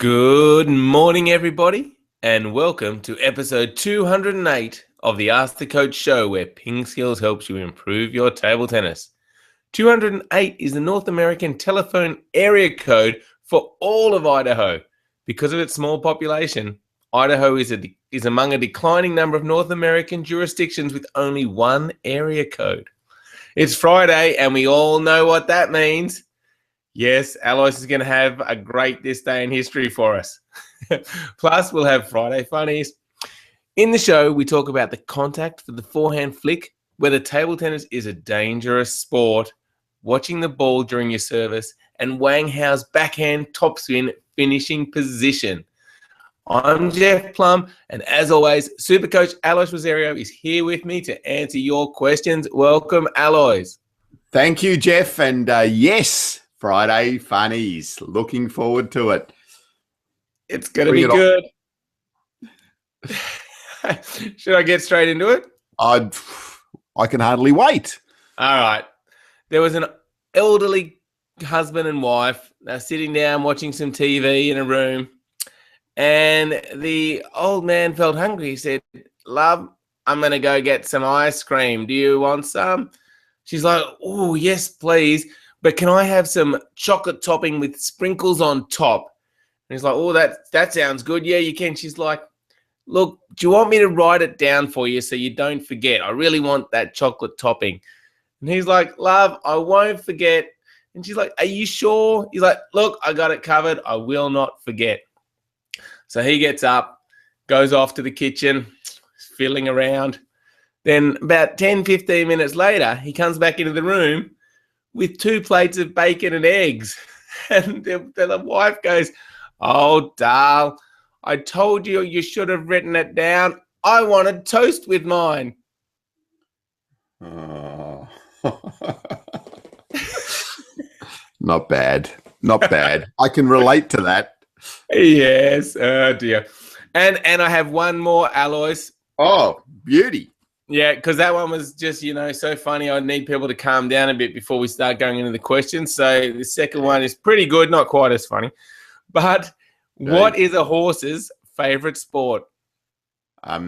Good morning, everybody, and welcome to episode 208 of the Ask the Coach show, where PingSkills helps you improve your table tennis. 208 is the North American telephone area code for all of Idaho. Because of its small population, Idaho is among a declining number of North American jurisdictions with only one area code. It's Friday, and we all know what that means. Yes, Alois is going to have a great This Day in History for us. Plus, we'll have Friday Funnies. In the show, we talk about the contact for the forehand flick, whether table tennis is a dangerous sport, watching the ball during your service, and Wang Hao's backhand topspin finishing position. I'm Jeff Plum, and as always, Supercoach Alois Rosario is here with me to answer your questions. Welcome, Alois. Thank you, Jeff. And yes, Friday Funnies. Looking forward to it. It's going to be good. Should I get straight into it? I can hardly wait. All right. There was an elderly husband and wife sitting down watching some TV in a room, and the old man felt hungry. He said, "Love, I'm going to go get some ice cream. Do you want some?" She's like, "Oh, yes, please. But can I have some chocolate topping with sprinkles on top?" And he's like, "Oh, that sounds good. Yeah, you can." She's like, "Look, do you want me to write it down for you so you don't forget? I really want that chocolate topping." And he's like, "Love, I won't forget." And she's like, "Are you sure?" He's like, "Look, I got it covered. I will not forget." So he gets up, goes off to the kitchen, fiddling around. Then about 10, 15 minutes later, he comes back into the room with 2 plates of bacon and eggs. And the wife goes, "Oh, Darl, I told you you should have written it down. I wanted toast with mine." Oh. Not bad. Not bad. I can relate to that. Yes. Oh, dear. And I have one more, Alois. Oh, beauty. Yeah, because that one was just, so funny. I need people to calm down a bit before we start going into the questions. So the second one is pretty good, not quite as funny. But what is a horse's favorite sport? I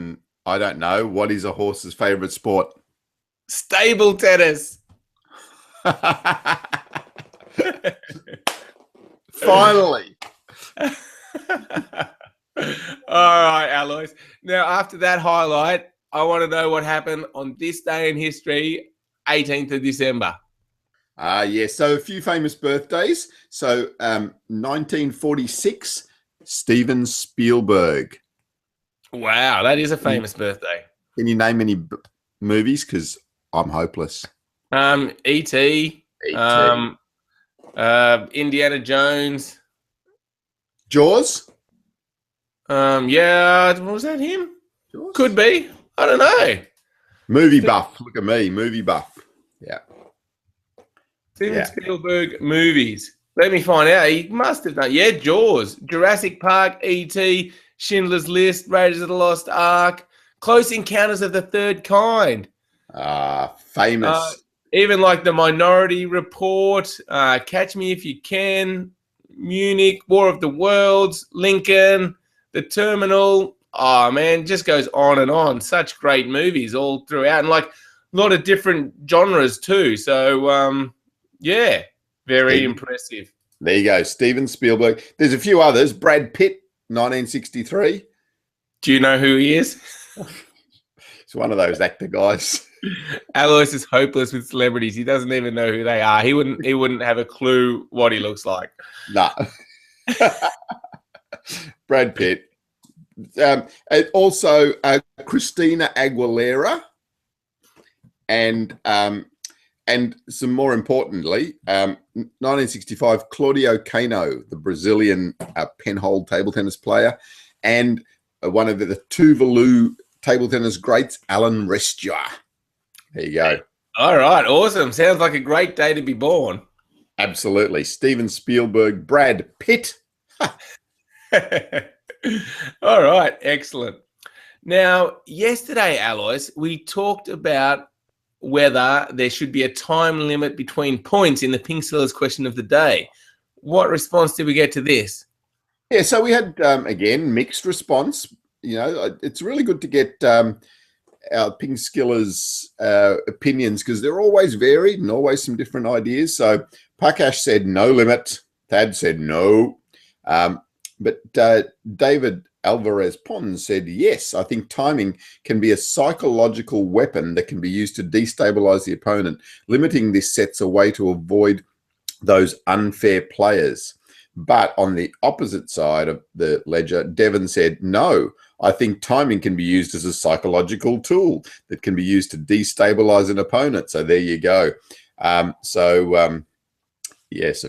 don't know. What is a horse's favorite sport? Stable tennis. Finally. All right, Alois. Now, after that highlight, I want to know what happened on this day in history, 18th of December. Yeah, so a few famous birthdays. So 1946, Steven Spielberg. Wow, that is a famous birthday. Can you name any movies? Because I'm hopeless. E.T., Indiana Jones. Jaws? Yeah, was that him? Jaws? Could be. I don't know. Movie buff. Look at me, movie buff. Yeah. Steven Spielberg movies. Let me find out. He must have done. Yeah, Jaws, Jurassic Park, E.T., Schindler's List, Raiders of the Lost Ark, Close Encounters of the Third Kind. Famous. Even like The Minority Report, Catch Me If You Can, Munich, War of the Worlds, Lincoln, The Terminal. Oh, man, just goes on and on. Such great movies all throughout, and like a lot of different genres too. So, yeah, very impressive. There you go, Steven Spielberg. There's a few others. Brad Pitt, 1963. Do you know who he is? He's one of those actor guys. Alois is hopeless with celebrities. He doesn't even know who they are. He wouldn't have a clue what he looks like. No. Brad Pitt. Also, Christina Aguilera, and some more importantly, 1965, Claudio Cano, the Brazilian penhold table tennis player, and one of the Tuvalu table tennis greats, Alan Restia. There you go. All right, awesome. Sounds like a great day to be born. Absolutely. Steven Spielberg, Brad Pitt. All right, excellent. Now, yesterday, Alois, we talked about whether there should be a time limit between points in the PingSkills question of the day. What response did we get to this? Yeah, so we had again mixed response. It's really good to get our PingSkillers opinions because they're always varied and always some different ideas. So Prakash said no limit. Thad said no. But David Alvarez Pons said yes. I think timing can be a psychological weapon that can be used to destabilize the opponent. Limiting this sets a way to avoid those unfair players. But on the opposite side of the ledger, Devon said, no, I think timing can be used as a psychological tool that can be used to destabilize an opponent. So there you go. Yes,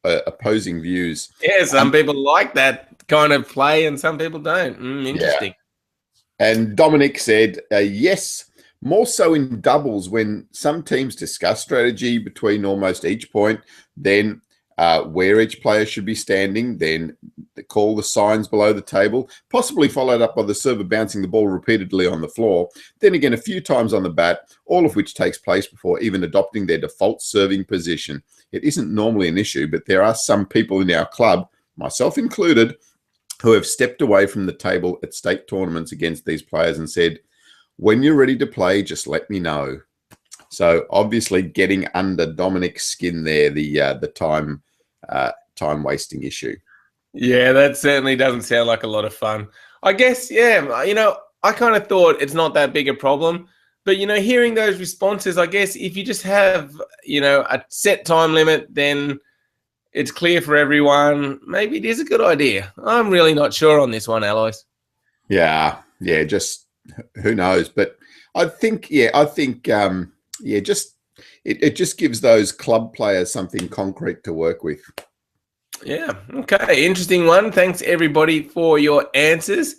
opposing views. Yeah, some people like that kind of play and some people don't. Interesting. Yeah. And Dominic said, yes, more so in doubles when some teams discuss strategy between almost each point, then where each player should be standing, then call the signs below the table, possibly followed up by the server bouncing the ball repeatedly on the floor, then again a few times on the bat, all of which takes place before even adopting their default serving position. It isn't normally an issue, but there are some people in our club, myself included, who have stepped away from the table at state tournaments against these players and said, when you're ready to play, just let me know. So obviously getting under Dominic's skin there, the time wasting issue. Yeah, that certainly doesn't sound like a lot of fun. I guess, yeah, I kind of thought it's not that big a problem. But, hearing those responses, I guess if you just have, a set time limit, then it's clear for everyone. Maybe it is a good idea. I'm really not sure on this one, Alois. Yeah, just who knows? But I think, just it just gives those club players something concrete to work with. Yeah, okay, interesting one. Thanks, everybody, for your answers.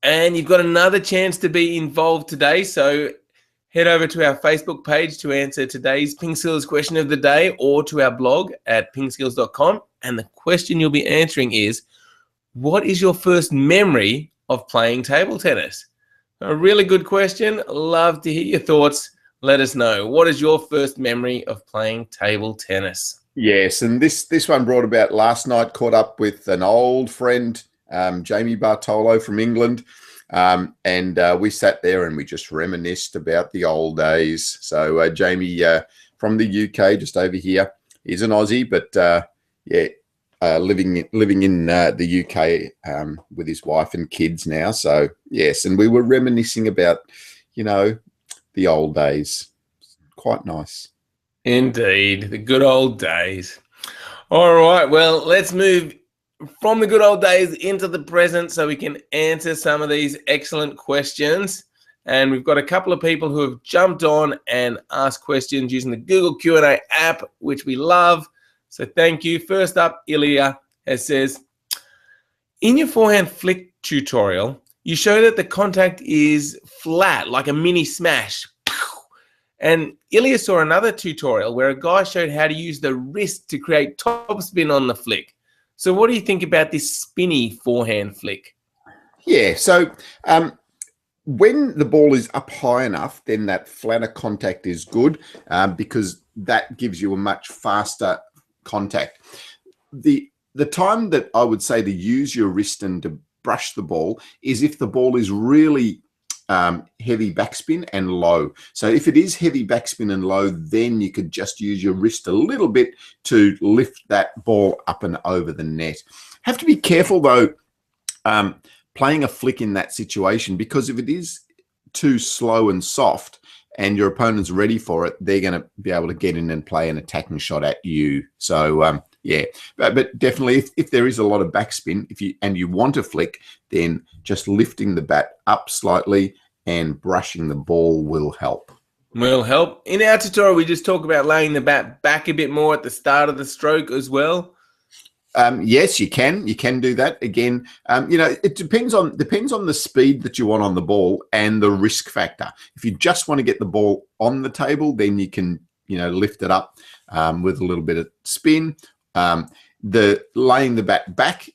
And you've got another chance to be involved today. So head over to our Facebook page to answer today's PingSkills question of the day or to our blog at pingskills.com. And the question you'll be answering is, what is your first memory of playing table tennis? A really good question. Love to hear your thoughts. Let us know. What is your first memory of playing table tennis? Yes, and this one brought about last night. Caught up with an old friend, Jamie Bartolo from England, and we sat there and we just reminisced about the old days. So Jamie from the UK, just over here, he's an Aussie, but living in the UK with his wife and kids now. So yes, and we were reminiscing about the old days. Quite nice. Indeed, the good old days. All right, well, let's move from the good old days into the present so we can answer some of these excellent questions. And we've got a couple of people who have jumped on and asked questions using the Google Q&A app, which we love. So thank you. First up, Ilya says, in your forehand flick tutorial, you show that the contact is flat, like a mini smash. And Ilya saw another tutorial where a guy showed how to use the wrist to create topspin on the flick. So what do you think about this spinny forehand flick? Yeah, so when the ball is up high enough, then that flatter contact is good because that gives you a much faster contact. The time that I would say to use your wrist and to brush the ball is if the ball is really heavy backspin and low. So if it is heavy backspin and low, then you could just use your wrist a little bit to lift that ball up and over the net. Have to be careful though, playing a flick in that situation, because if it is too slow and soft and your opponent's ready for it, they're going to be able to get in and play an attacking shot at you. So yeah, but definitely if there is a lot of backspin, if you want to flick, then just lifting the bat up slightly and brushing the ball will help. Will help. In our tutorial, we just talk about laying the bat back a bit more at the start of the stroke as well. Yes, you can. You can do that. Again, it depends on the speed that you want on the ball and the risk factor. If you just want to get the ball on the table, then you can lift it up with a little bit of spin. The laying the bat back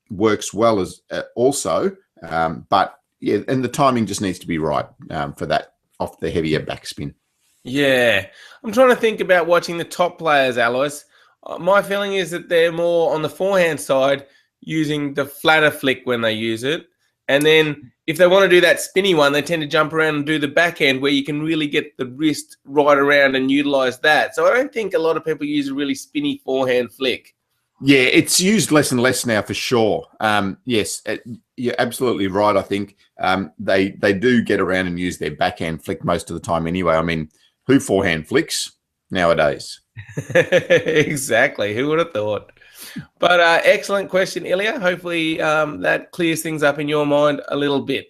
works well as also, but yeah, and the timing just needs to be right for that off the heavier backspin. Yeah, I'm trying to think about watching the top players, Alois. My feeling is that they're more on the forehand side. using the flatter flick when they use it. And then if they want to do that spinny one, they tend to jump around and do the backhand where you can really get the wrist right around and utilize that. So I don't think a lot of people use a really spinny forehand flick. Yeah, it's used less and less now for sure. Yes, you're absolutely right. I think they do get around and use their backhand flick most of the time anyway. I mean, who forehand flicks nowadays? Exactly. Who would have thought? But excellent question, Ilya. Hopefully that clears things up in your mind a little bit.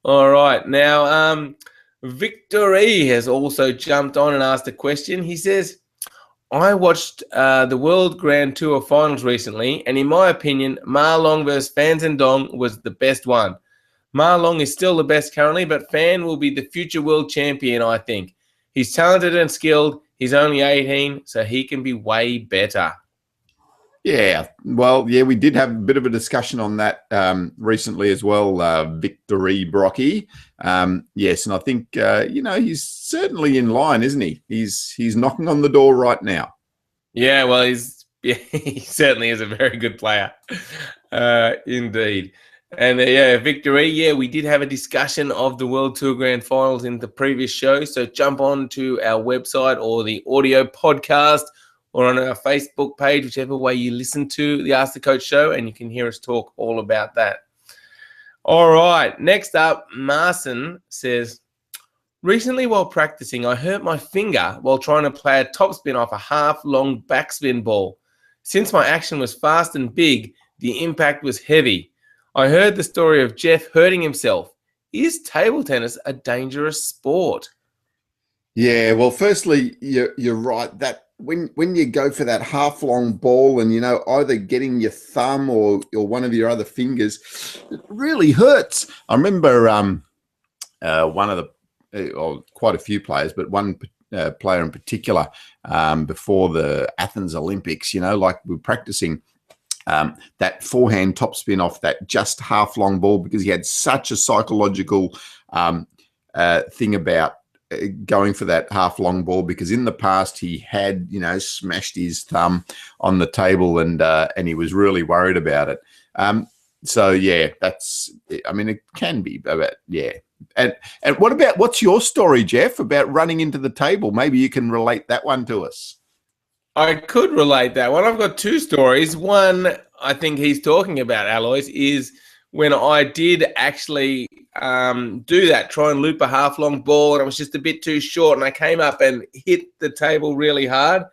All right. Now, Victory has also jumped on and asked a question. He says, I watched the World Grand Tour finals recently, and in my opinion, Ma Long versus Fan Zhendong was the best one. Ma Long is still the best currently, but Fan will be the future world champion, I think. He's talented and skilled. He's only 18, so he can be way better. Yeah, well, yeah, we did have a bit of a discussion on that recently as well, Victory Brocky. Yes, and I think, he's certainly in line, isn't he? He's knocking on the door right now. Yeah, well, he certainly is a very good player, indeed. And Victory, we did have a discussion of the World Tour Grand Finals in the previous show, so jump on to our website or the audio podcast or on our Facebook page, whichever way you listen to the Ask the Coach show, and you can hear us talk all about that. All right, next up, Marson says, recently while practicing, I hurt my finger while trying to play a topspin off a half-long backspin ball. Since my action was fast and big, the impact was heavy. I heard the story of Jeff hurting himself. Is table tennis a dangerous sport? Yeah, well, firstly, you're right. That when you go for that half-long ball and, either getting your thumb or one of your other fingers, it really hurts. I remember one of the, quite a few players, but one player in particular before the Athens Olympics, like we're practicing that forehand topspin off that just half-long ball because he had such a psychological thing about going for that half-long ball, because in the past he had, smashed his thumb on the table and he was really worried about it. So yeah, it can be, but yeah. And what's your story, Jeff, about running into the table? Maybe you can relate that one to us. I could relate that one. I've got two stories. One, I think he's talking about, Alois, is when I did actually do that, try and loop a half-long ball, and it was just a bit too short, and I came up and hit the table really hard.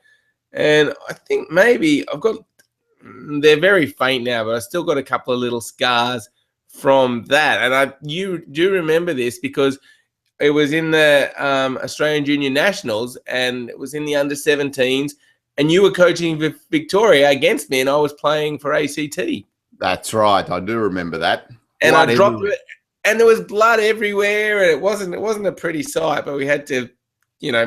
And I think maybe they're very faint now, but I still got a couple of little scars from that. And you do remember this because it was in the Australian Junior Nationals, and it was in the under-17s, and you were coaching Victoria against me, and I was playing for ACT. That's right. I do remember that. And I dropped it, and there was blood everywhere, and it wasn't a pretty sight, but we had to,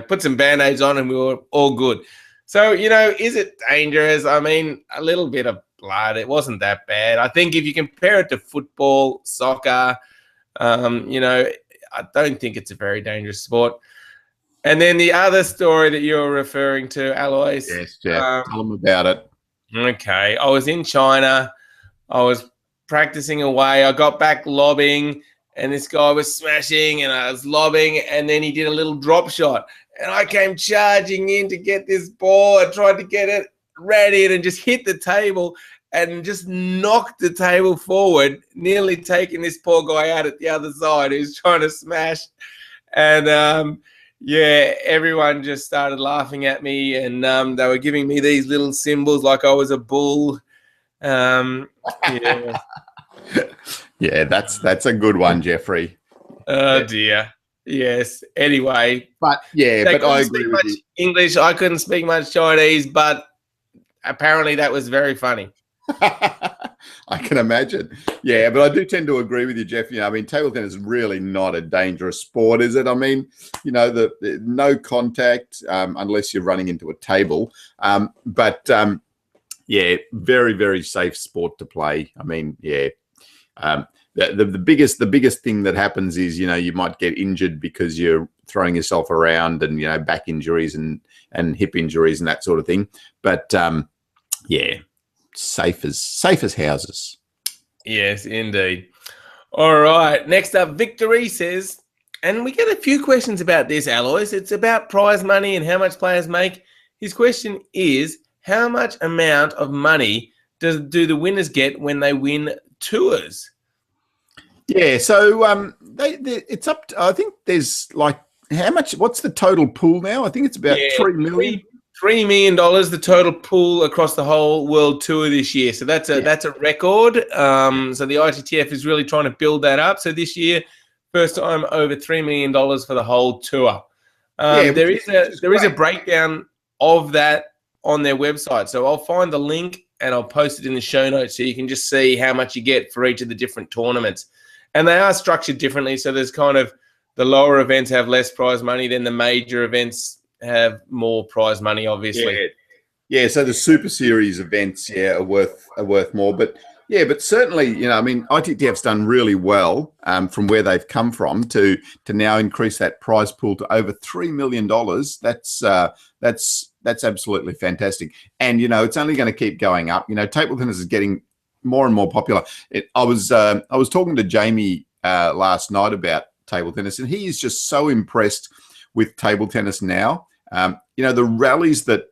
put some Band-Aids on, and we were all good. So, is it dangerous? I mean, a little bit of blood. It wasn't that bad. I think if you compare it to football, soccer, I don't think it's a very dangerous sport. And then the other story that you're referring to, Alois. Yes, Jeff. Tell them about it. Okay. I was in China. I was practicing away. I got back lobbing, and this guy was smashing, and I was lobbing, and then he did a little drop shot. And I came charging in to get this ball. I tried to get it, ran in, and just hit the table and just knocked the table forward, nearly taking this poor guy out at the other side who's trying to smash. And, everyone just started laughing at me, and they were giving me these little symbols like I was a bull. Yeah. Yeah, that's a good one, Jeffrey. Oh dear. Yes. Anyway, but I agree with you. English. I couldn't speak much Chinese, but apparently that was very funny. I can imagine. Yeah, but I do tend to agree with you, Jeff. Table tennis is really not a dangerous sport, is it? The no contact unless you're running into a table. Very, very safe sport to play. The biggest thing that happens is, you might get injured because you're throwing yourself around, and, back injuries and hip injuries and that sort of thing. But, safe as houses. Yes, indeed. All right. Next up, Victory says, and we get a few questions about this, Alois. It's about prize money and how much players make. His question is, how much amount of money do the winners get when they win tours? Yeah, so it's up to, I think there's like, how much, what's the total pool now? I think it's about 3 million. $3 million, the total pool across the whole world tour this year. So that's a record. So the ITTF is really trying to build that up. So this year, first time over $3 million for the whole tour. There is a breakdown of that on their website. So I'll find the link and I'll post it in the show notes so you can just see how much you get for each of the different tournaments. And they are structured differently. So there's kind of the lower events have less prize money than the major events have more prize money, obviously. Yeah. So the Super Series events, are worth more. But certainly, I mean, ITTF's done really well from where they've come from to now increase that prize pool to over $3 million. That's absolutely fantastic. And it's only going to keep going up. Table tennis is getting more and more popular. I was talking to Jamie last night about table tennis, and he is just so impressed with table tennis now. The rallies that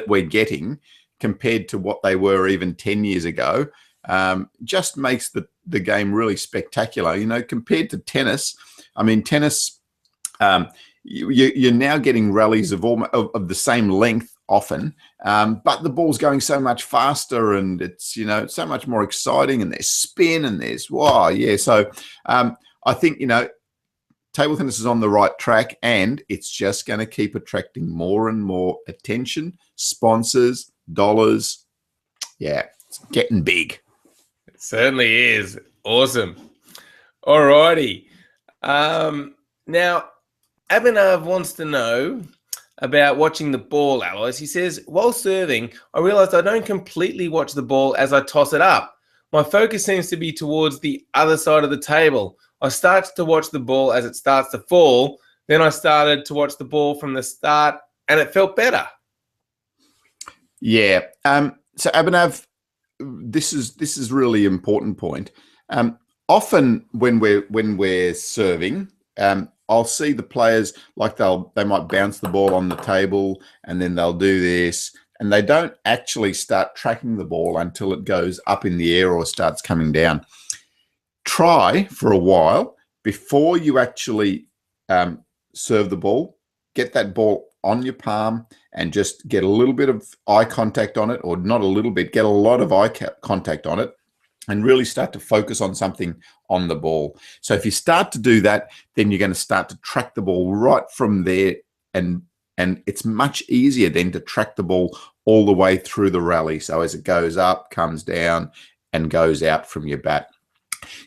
we're getting compared to what they were even 10 years ago just makes the game really spectacular. Compared to tennis, I mean, tennis, you're now getting rallies of the same length often, but the ball's going so much faster, and it's so much more exciting, and there's spin and there's So I think table tennis is on the right track, and it's just going to keep attracting more and more attention, sponsors, dollars. Yeah, it's getting big. It certainly is. Awesome. All righty. Now, Abhinav wants to know about watching the ball, Alois. He says, while serving, I realized I don't completely watch the ball as I toss it up. My focus seems to be towards the other side of the table. I started to watch the ball as it starts to fall. Then I started to watch the ball from the start, and it felt better. Yeah. So Abhinav, this is really important point. Often when we're serving, I'll see the players like they might bounce the ball on the table, and then they'll do this, and they don't actually start tracking the ball until it goes up in the air or starts coming down. Try for a while before you actually serve the ball. Get that ball on your palm and just get a little bit of eye contact on it, or not a little bit, get a lot of eye contact on it, and really start to focus on something on the ball. So if you start to do that, then you're going to start to track the ball right from there, and it's much easier then to track the ball all the way through the rally. So as it goes up, comes down, and goes out from your bat.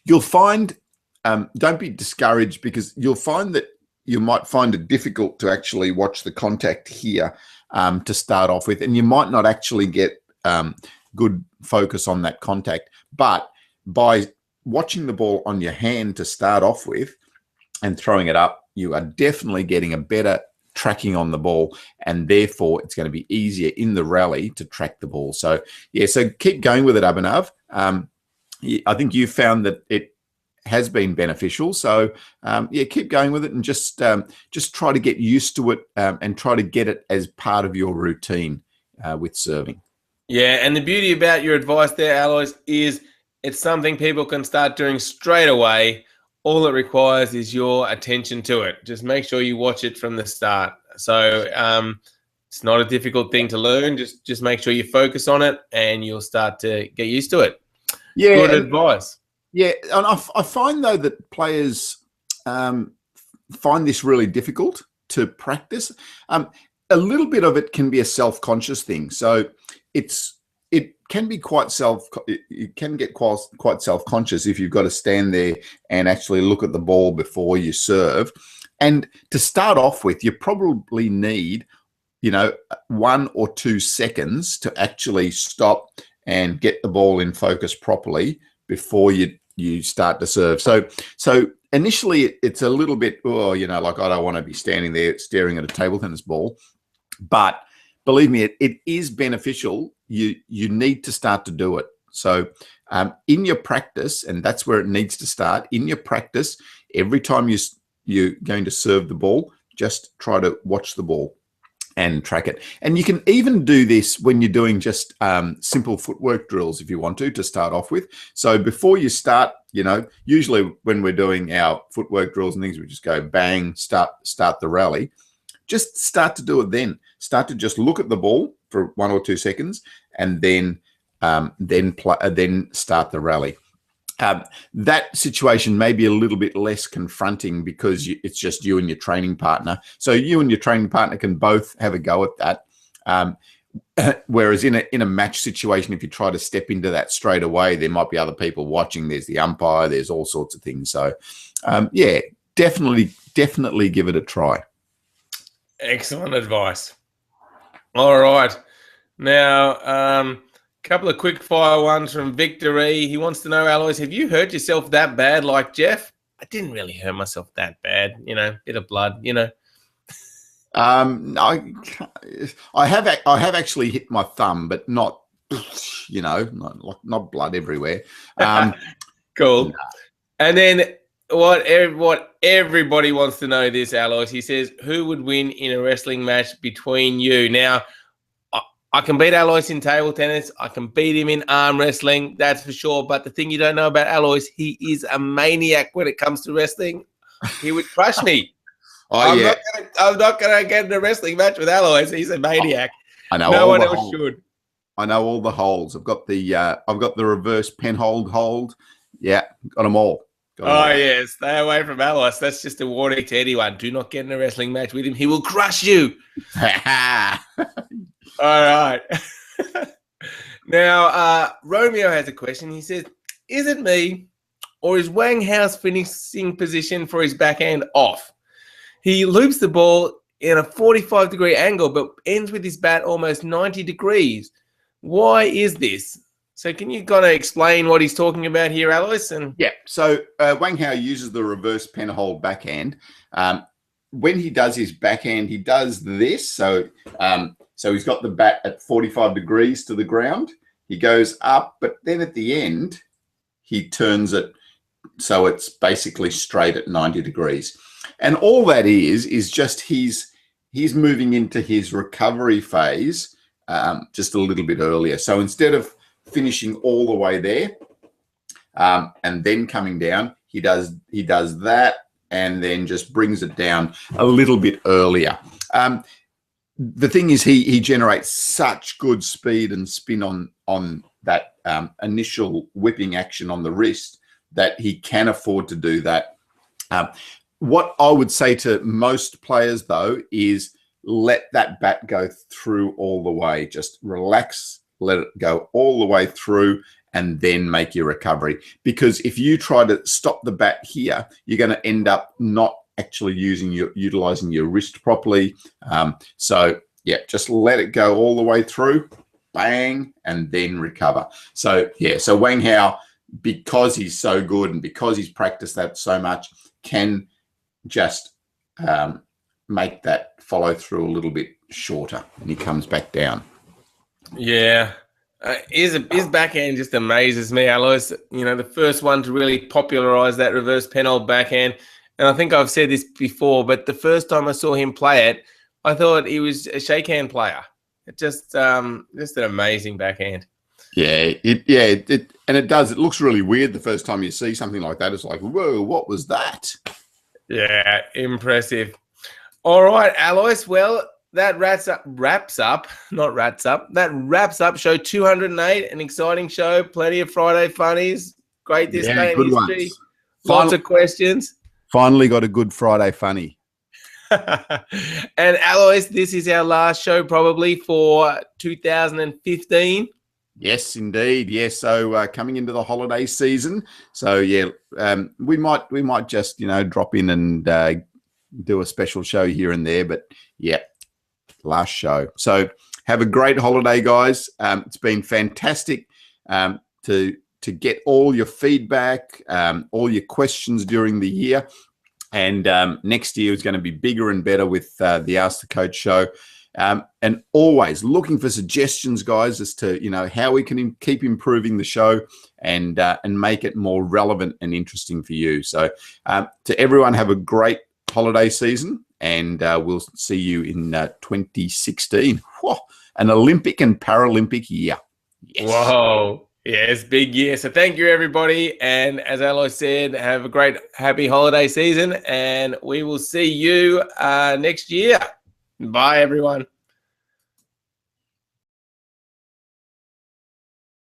You'll find, don't be discouraged, because you'll find that you might find it difficult to actually watch the contact here to start off with, and you might not actually get good focus on that contact. But by watching the ball on your hand to start off with and throwing it up, you are definitely getting a better tracking on the ball, and therefore it's going to be easier in the rally to track the ball. So so keep going with it, Abhinav. I think you found that it has been beneficial. So keep going with it, and just try to get used to it, and try to get it as part of your routine with serving. Yeah, and the beauty about your advice there, Alois, is it's something people can start doing straight away. All it requires is your attention to it. Just make sure you watch it from the start. So it's not a difficult thing to learn. Just make sure you focus on it, and you'll start to get used to it. Yeah, good advice. Yeah, and I find though that players find this really difficult to practice. A little bit of it can be a self-conscious thing. So it can be quite quite self-conscious if you've got to stand there and actually look at the ball before you serve. And to start off with, you probably need 1 or 2 seconds to actually stop and get the ball in focus properly before you start to serve. So initially it's a little bit, like I don't want to be standing there staring at a table tennis ball. But believe me, it is beneficial you need to start to do it. So in your practice, and that's where it needs to start, in your practice, every time you're going to serve the ball, just try to watch the ball and track it. And you can even do this when you're doing just simple footwork drills if you want to start off with. So before you start, usually when we're doing our footwork drills and things, we just go bang, start the rally. Just start to do it then. Start to just look at the ball for 1 or 2 seconds, and then start the rally. That situation may be a little bit less confronting because it's just you and your training partner. So you and your training partner can both have a go at that. Whereas in a match situation, if you try to step into that straight away, there might be other people watching. There's the umpire. There's all sorts of things. So, yeah, definitely give it a try. Excellent advice. All right. Now, couple of quick fire ones from Victor E. He wants to know, Alois, have you hurt yourself that bad like Jeff? I didn't really hurt myself that bad, bit of blood, I have actually hit my thumb, but not, not blood everywhere. Cool. And then what everybody wants to know this, Alois. He says, who would win in a wrestling match between you? Now, I can beat Alois in table tennis. I can beat him in arm wrestling, that's for sure. But the thing you don't know about Alois, he is a maniac when it comes to wrestling. He would crush me. I'm not gonna get in a wrestling match with Alois. He's a maniac. I know. No one else should. I know all the holds. I've got the reverse penhold hold. Yeah, got them all. Yeah, stay away from Alois. That's just a warning to anyone. Do not get in a wrestling match with him. He will crush you. All right. Now, Romeo has a question. He says, is it me or is Wang Hao's finishing position for his backhand off? He loops the ball in a 45-degree angle but ends with his bat almost 90 degrees. Why is this? So can you kind of explain what he's talking about here, Alois? Yeah. So Wang Hao uses the reverse penhold backhand. When he does his backhand, he does this. So he's got the bat at 45 degrees to the ground. He goes up, but then at the end, he turns it so it's basically straight at 90 degrees. And all that is just he's moving into his recovery phase just a little bit earlier. So instead of finishing all the way there and then coming down, he does that and then just brings it down a little bit earlier. The thing is, he generates such good speed and spin on that initial whipping action on the wrist that he can afford to do that. What I would say to most players, though, is let that bat go through all the way. Just relax, let it go all the way through, and then make your recovery. Because if you try to stop the bat here, you're going to end up not actually utilizing your wrist properly. So yeah, just let it go all the way through, bang, and then recover. So yeah, so Wang Hao, because he's so good and because he's practiced that so much, can just make that follow through a little bit shorter and he comes back down. Yeah. His backhand just amazes me, Alois. The first one to really popularize that reverse penhold backhand. And I think I've said this before, but the first time I saw him play it, I thought he was a shakehand player. It just an amazing backhand. Yeah, it does. It looks really weird the first time you see something like that. It's like, whoa, what was that? Yeah, impressive. All right, Alois. Well, that wraps up show 208, an exciting show, plenty of Friday funnies, great this day in history, lots of questions. Finally got a good Friday funny. And Alois, this is our last show probably for 2015. Yes, indeed. Yes. So coming into the holiday season. So yeah, we might just, drop in and do a special show here and there, but yeah, last show. So have a great holiday, guys. It's been fantastic to get all your feedback, all your questions during the year. And next year is going to be bigger and better with the Ask the Coach show. And always looking for suggestions, guys, as to, you know, how we can keep improving the show and make it more relevant and interesting for you. So to everyone, have a great holiday season, and we'll see you in 2016. Whoa, an Olympic and Paralympic year. Yes. Whoa. Yes, big year. So thank you, everybody. And as Aloy said, have a great, happy holiday season. And we will see you next year. Bye, everyone.